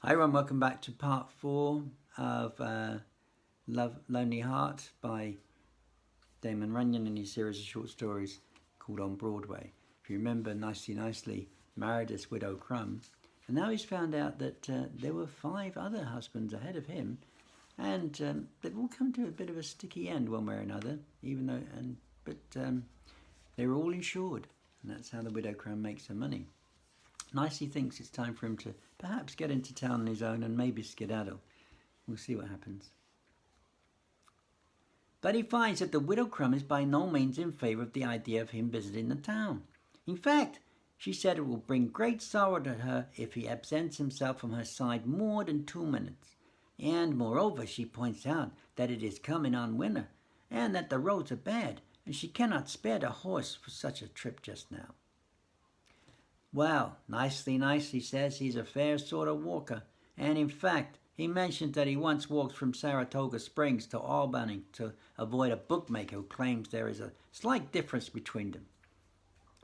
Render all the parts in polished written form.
Hi everyone, welcome back to part 4 of Lonely Heart by Damon Runyon in his series of short stories called On Broadway. If you remember, Nicely married this widow Crumb, and now he's found out that there were 5 other husbands ahead of him, and they've all come to a bit of a sticky end one way or another, but they were all insured, and that's how the widow Crumb makes her money. Nicely thinks it's time for him to perhaps get into town on his own and maybe skedaddle. We'll see what happens. But he finds that the widow Crumb is by no means in favour of the idea of him visiting the town. In fact, she said it will bring great sorrow to her if he absents himself from her side more than 2 minutes. And moreover, she points out that it is coming on winter, and that the roads are bad, and she cannot spare the horse for such a trip just now. Well, Nicely says he's a fair sort of walker, and in fact, he mentions that he once walked from Saratoga Springs to Albany to avoid a bookmaker who claims there is a slight difference between them.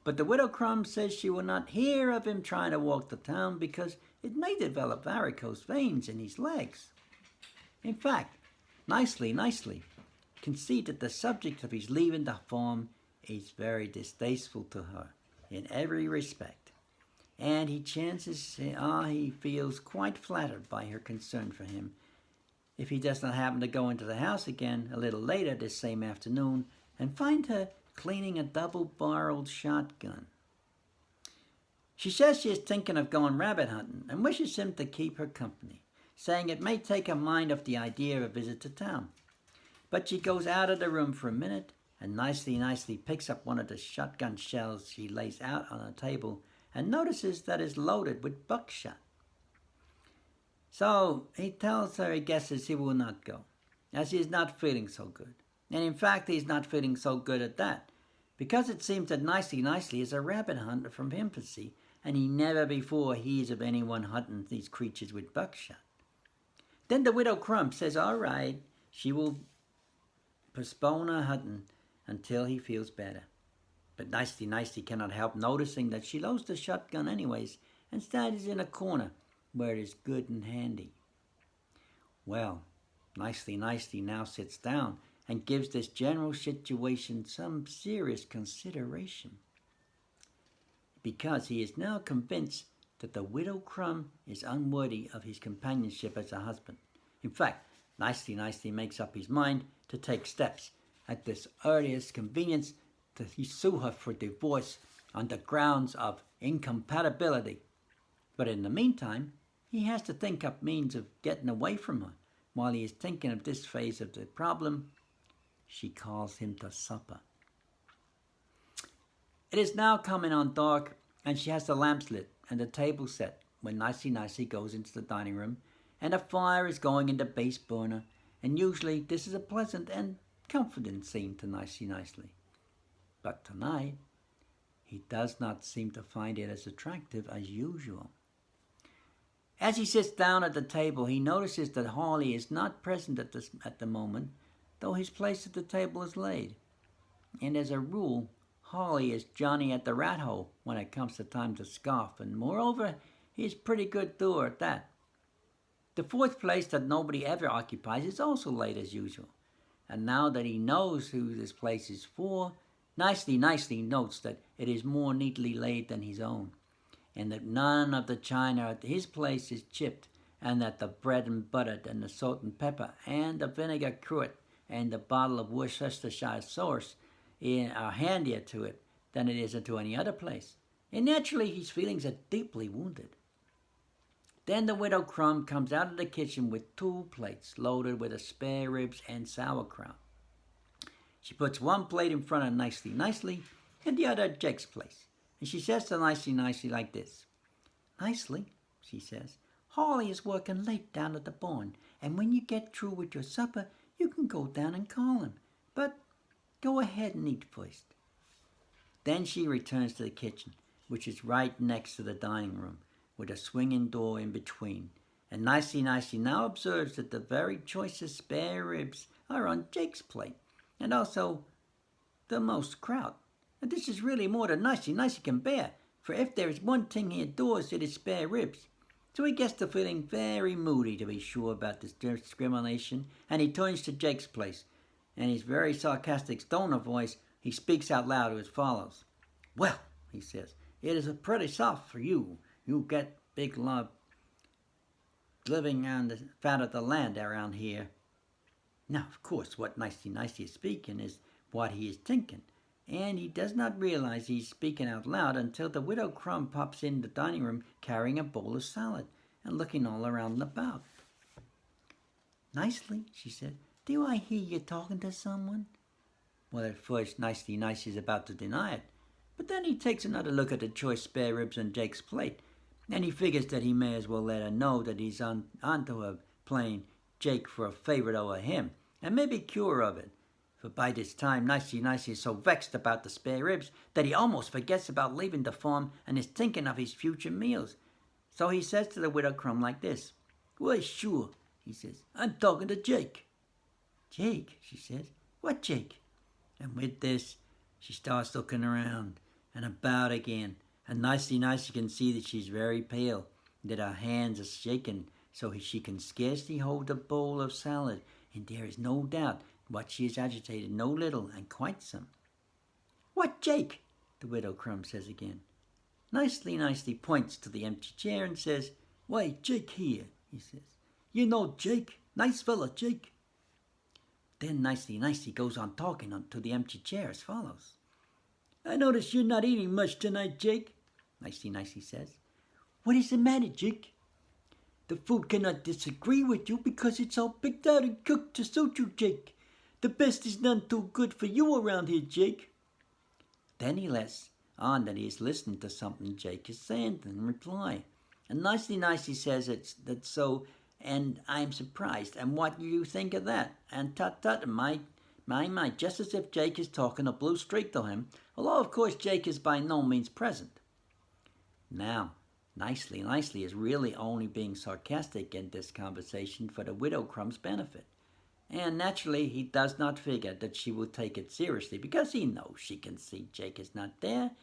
But the widow Crumb says she will not hear of him trying to walk to town because it may develop varicose veins in his legs. In fact, Nicely concede that the subject of his leaving the farm is very distasteful to her in every respect. And he feels quite flattered by her concern for him if he does not happen to go into the house again a little later this same afternoon and find her cleaning a double-barreled shotgun. She says she is thinking of going rabbit hunting and wishes him to keep her company, saying it may take her mind off the idea of a visit to town. But she goes out of the room for a minute and nicely picks up one of the shotgun shells she lays out on a table and notices that it's loaded with buckshot. So he tells her he guesses he will not go, as he is not feeling so good. And in fact, he's not feeling so good at that, because it seems that Nicely is a rabbit hunter from infancy, and he never before hears of anyone hunting these creatures with buckshot. Then the widow Crumb says all right, she will postpone her hunting until he feels better. But Nicely cannot help noticing that she loads the shotgun anyways and stands in a corner where it is good and handy. Well, Nicely now sits down and gives this general situation some serious consideration, because he is now convinced that the widow Crumb is unworthy of his companionship as a husband. In fact, Nicely makes up his mind to take steps at this earliest convenience to sue her for divorce on the grounds of incompatibility. But in the meantime, he has to think up means of getting away from her. While he is thinking of this phase of the problem, she calls him to supper. It is now coming on dark, and she has the lamps lit and the table set when Nicely goes into the dining room, and a fire is going in the base burner, and usually this is a pleasant and comforting scene to Nicely. But tonight, he does not seem to find it as attractive as usual. As he sits down at the table, he notices that Harley is not present at the moment, though his place at the table is laid. And as a rule, Harley is Johnny at the rat hole when it comes to time to scoff, and moreover, he is pretty good doer at that. The 4th place that nobody ever occupies is also laid as usual, and now that he knows who this place is for, Nicely notes that it is more neatly laid than his own, and that none of the china at his place is chipped, and that the bread and butter and the salt and pepper and the vinegar cruet and the bottle of Worcestershire sauce are handier to it than it is to any other place. And naturally, his feelings are deeply wounded. Then the widow Crumb comes out of the kitchen with 2 plates loaded with spare ribs and sauerkraut. She puts one plate in front of Nicely and the other at Jake's place. And she says to Nicely like this. Nicely, she says, Harley is working late down at the barn, and when you get through with your supper, you can go down and call him. But go ahead and eat first. Then she returns to the kitchen, which is right next to the dining room, with a swinging door in between. And Nicely now observes that the very choicest spare ribs are on Jake's plate, and also the most kraut. And this is really more than Nicely can bear, for if there is one thing he adores, it is spare ribs. So he gets to feeling very moody, to be sure, about this discrimination, and he turns to Jake's place. In his very sarcastic stoner voice, he speaks out loud as follows. "Well," he says, "it is pretty soft for you. You get big love living on the fat of the land around here." Now, of course, what Nicey Nicey is speaking is what he is thinking, and he does not realize he's speaking out loud until the Widow Crumb pops in the dining room carrying a bowl of salad and looking all around and about. "Nicely," she said, "do I hear you talking to someone?" Well, at first, Nicey Nicey's about to deny it, but then he takes another look at the choice spare ribs on Jake's plate, and he figures that he may as well let her know that he's onto her playing Jake for a favorite over him, and maybe cure of it. For by this time, Nicey Nicey is so vexed about the spare ribs that he almost forgets about leaving the farm and is thinking of his future meals. So he says to the Widow Crumb like this. "Why, sure," he says, "I'm talking to Jake." "Jake?" she says. "What Jake?" And with this, she starts looking around and about again, and Nicey Nicey can see that she's very pale, that her hands are shaking so she can scarcely hold the bowl of salad, and there is no doubt but she is agitated no little, and quite some. "What Jake?" the Widow Crumb says again. Nicely Nicely points to the empty chair and says, "Why, Jake here," he says. "You know Jake, nice fella Jake." Then Nicely Nicely goes on talking to the empty chair as follows. "I notice you're not eating much tonight, Jake," Nicely Nicely says. "What is the matter, Jake?" "The food cannot disagree with you because it's all picked out and cooked to suit you, Jake. The best is none too good for you around here, Jake." Then he lets on that he is listening to something Jake is saying in reply. And Nicely Nicely says that's so, and I'm surprised, and what do you think of that? And tut, my, just as if Jake is talking a blue streak to him, although of course Jake is by no means present. Now, Nicely Nicely is really only being sarcastic in this conversation for the Widow Crumb's benefit. And naturally, he does not figure that she will take it seriously because he knows she can see Jake is not there.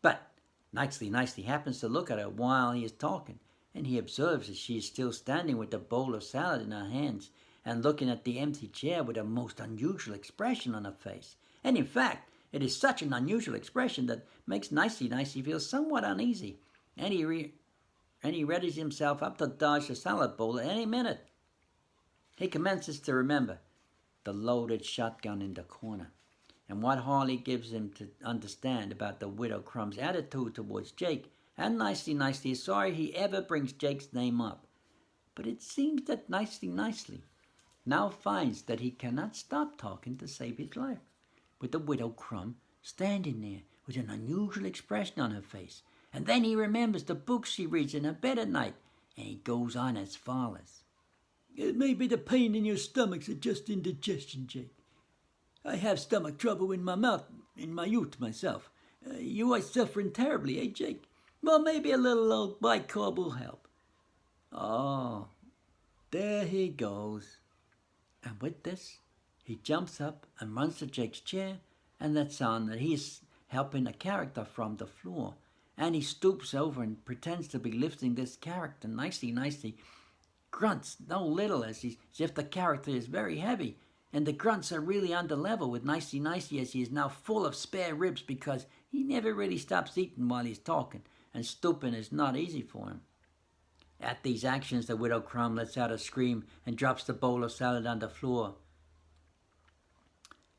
But Nicely Nicely happens to look at her while he is talking, and he observes that she is still standing with the bowl of salad in her hands and looking at the empty chair with a most unusual expression on her face. And in fact, it is such an unusual expression that makes Nicely Nicely feel somewhat uneasy, and he readies himself up to dodge the salad bowl at any minute. He commences to remember the loaded shotgun in the corner, and what Harley gives him to understand about the Widow Crumb's attitude towards Jake, and Nicely Nicely is sorry he ever brings Jake's name up. But it seems that Nicely Nicely now finds that he cannot stop talking to save his life, with the Widow Crumb standing there with an unusual expression on her face. And then he remembers the books she reads in her bed at night, and he goes on as follows. "It may be the pain in your stomach or just indigestion, Jake. I have stomach trouble in my mouth in my youth myself. You are suffering terribly, eh, Jake? Well, maybe a little old bicarb will help." Oh, there he goes. And with this, he jumps up and runs to Jake's chair and lets on that he is helping a character from the floor. And he stoops over and pretends to be lifting this character. Nicely grunts no little as if the character is very heavy, and the grunts are really on the level with Nicely Nicely as he is now full of spare ribs because he never really stops eating while he's talking, and stooping is not easy for him. At these actions, the Widow Crumb lets out a scream and drops the bowl of salad on the floor.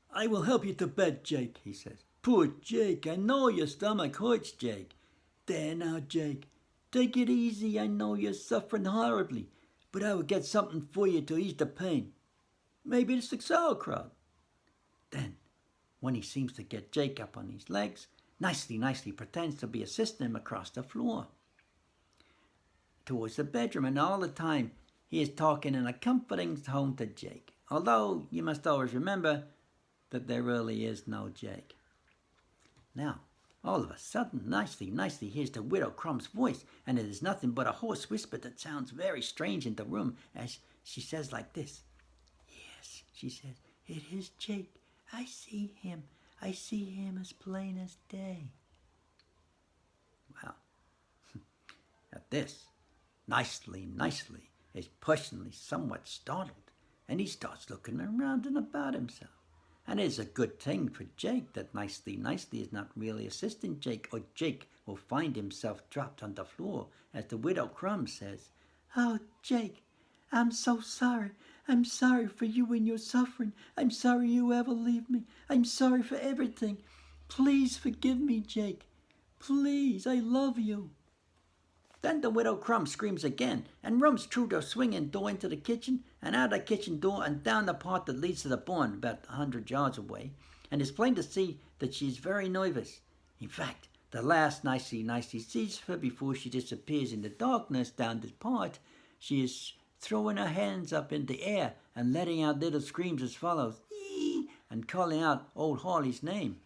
"I will help you to bed, Jake," he says. "Poor Jake, I know your stomach hurts, Jake. There now, Jake, take it easy. I know you're suffering horribly, but I will get something for you to ease the pain. Maybe it's the sauerkraut." Then, when he seems to get Jake up on his legs, Nicely pretends to be assisting him across the floor towards the bedroom, and all the time he is talking in a comforting tone to Jake, although you must always remember that there really is no Jake. Now, all of a sudden, Nicely hears the Widow Crumb's voice, and it is nothing but a hoarse whisper that sounds very strange in the room as she says like this. "Yes," she says, "it is Jake. I see him as plain as day." Well, at this, Nicely is personally somewhat startled, and he starts looking around and about himself. And it is a good thing for Jake that Nicely is not really assisting Jake, or Jake will find himself dropped on the floor, as the Widow Crumb says, "Oh, Jake, I'm so sorry. I'm sorry for you and your suffering. I'm sorry you ever leave me. I'm sorry for everything. Please forgive me, Jake. Please, I love you." Then the Widow Crumb screams again and runs through the swinging door into the kitchen, and out the kitchen door and down the path that leads to the barn about 100 yards away, and it's plain to see that she is very nervous. In fact, the last Nicely sees her before she disappears in the darkness down the path, she is throwing her hands up in the air and letting out little screams as follows, "Ee!" and calling out old Harley's name.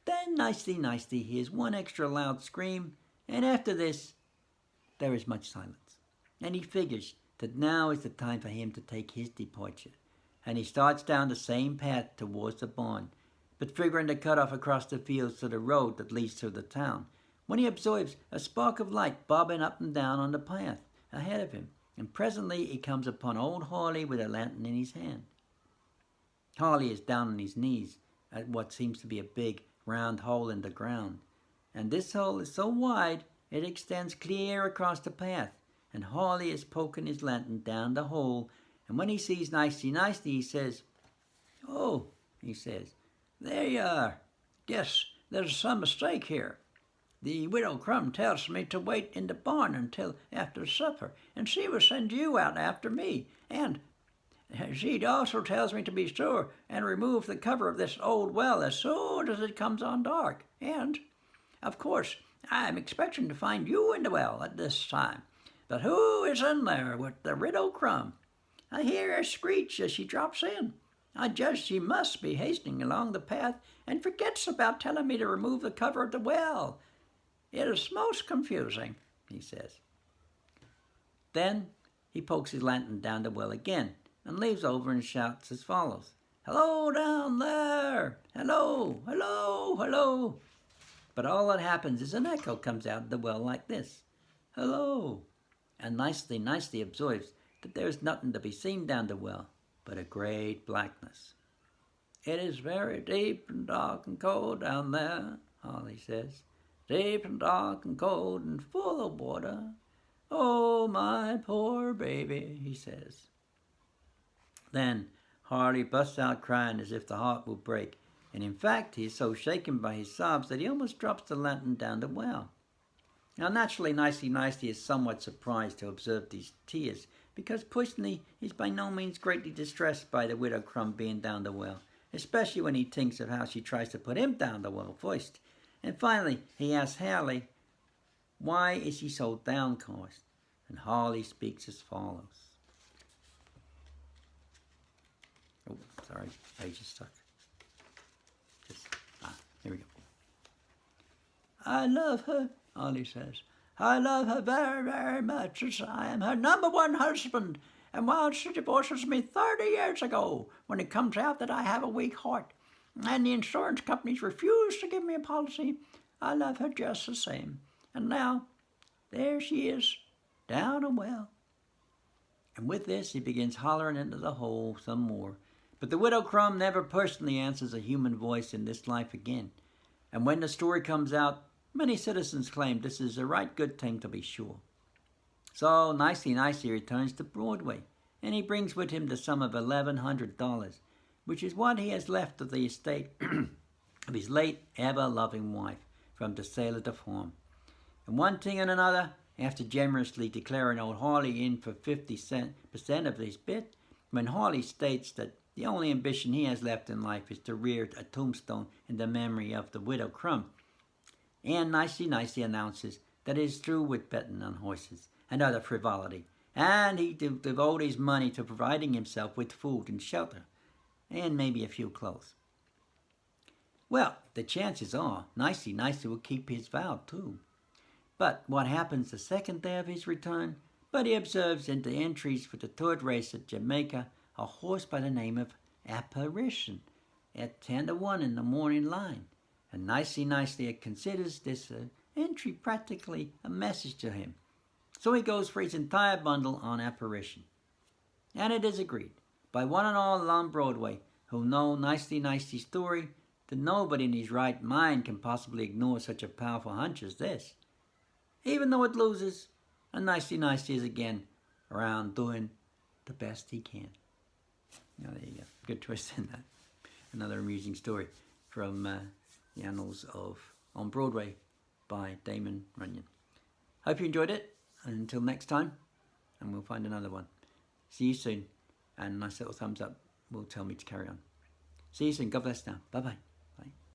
Then Nicely hears one extra loud scream, and after this, there is much silence, and he figures that now is the time for him to take his departure, and he starts down the same path towards the barn, but figuring to cut off across the fields to the road that leads to the town, when he observes a spark of light bobbing up and down on the path ahead of him, and presently he comes upon old Harley with a lantern in his hand. Harley is down on his knees at what seems to be a big round hole in the ground, and this hole is so wide it extends clear across the path, and Harley is poking his lantern down the hole, and when he sees Nicely, he says, "Oh," he says, "there you are. Guess there's some mistake here. The Widow Crumb tells me to wait in the barn until after supper, and she will send you out after me, and she also tells me to be sure and remove the cover of this old well as soon as it comes on dark, and, of course, I'm expecting to find you in the well at this time. But who is in there with the Widow Crumb? I hear her screech as she drops in. I judge she must be hastening along the path and forgets about telling me to remove the cover of the well. It is most confusing," he says. Then he pokes his lantern down the well again and leaves over and shouts as follows, "Hello down there! Hello, hello, hello!" But all that happens is an echo comes out of the well like this, "Hello," and Nicely observes that there is nothing to be seen down the well but a great blackness. "It is very deep and dark and cold down there," Harley says. "Deep and dark and cold and full of water. Oh, my poor baby," he says. Then Harley busts out crying as if the heart will break, and in fact he is so shaken by his sobs that he almost drops the lantern down the well. Now naturally Nicely is somewhat surprised to observe these tears, because personally he's by no means greatly distressed by the Widow Crumb being down the well, especially when he thinks of how she tries to put him down the well first. And finally he asks Harley, why is he so downcast? And Harley speaks as follows. Oh, sorry, page is stuck. Here we go. "I love her," Harley says. "I love her very, very much, as I am her number one husband. And while she divorces me 30 years ago, when it comes out that I have a weak heart, and the insurance companies refuse to give me a policy, I love her just the same. And now, there she is, down a well." And with this, he begins hollering into the hole some more. But the Widow Crumb never personally answers a human voice in this life again. And when the story comes out, many citizens claim this is a right good thing to be sure. So Nicely returns to Broadway, and he brings with him the sum of $1,100, which is what he has left of the estate of his late, ever-loving wife from the sale of the farm. And one thing and another, after generously declaring old Harley in for 50% of his bit, when Harley states that the only ambition he has left in life is to rear a tombstone in the memory of the Widow Crumb, and Nicely announces that he is through with betting on horses and other frivolity, and he devote his money to providing himself with food and shelter, and maybe a few clothes. Well, the chances are Nicely will keep his vow too. But what happens the second day of his return? But he observes in the entries for the third race at Jamaica a horse by the name of Apparition at 10-1 in the morning line, and Nicely considers this entry practically a message to him. So he goes for his entire bundle on apparition. And it is agreed by one and all along Broadway who know Nicety story that nobody in his right mind can possibly ignore such a powerful hunch as this. Even though it loses, and Nicety is again around doing the best he can. There you go. Good twist in that. Another amusing story from the annals of On Broadway by Damon Runyon. Hope you enjoyed it. And until next time, and we'll find another one. See you soon. And a nice little thumbs up will tell me to carry on. See you soon. God bless now. Bye-bye. Bye.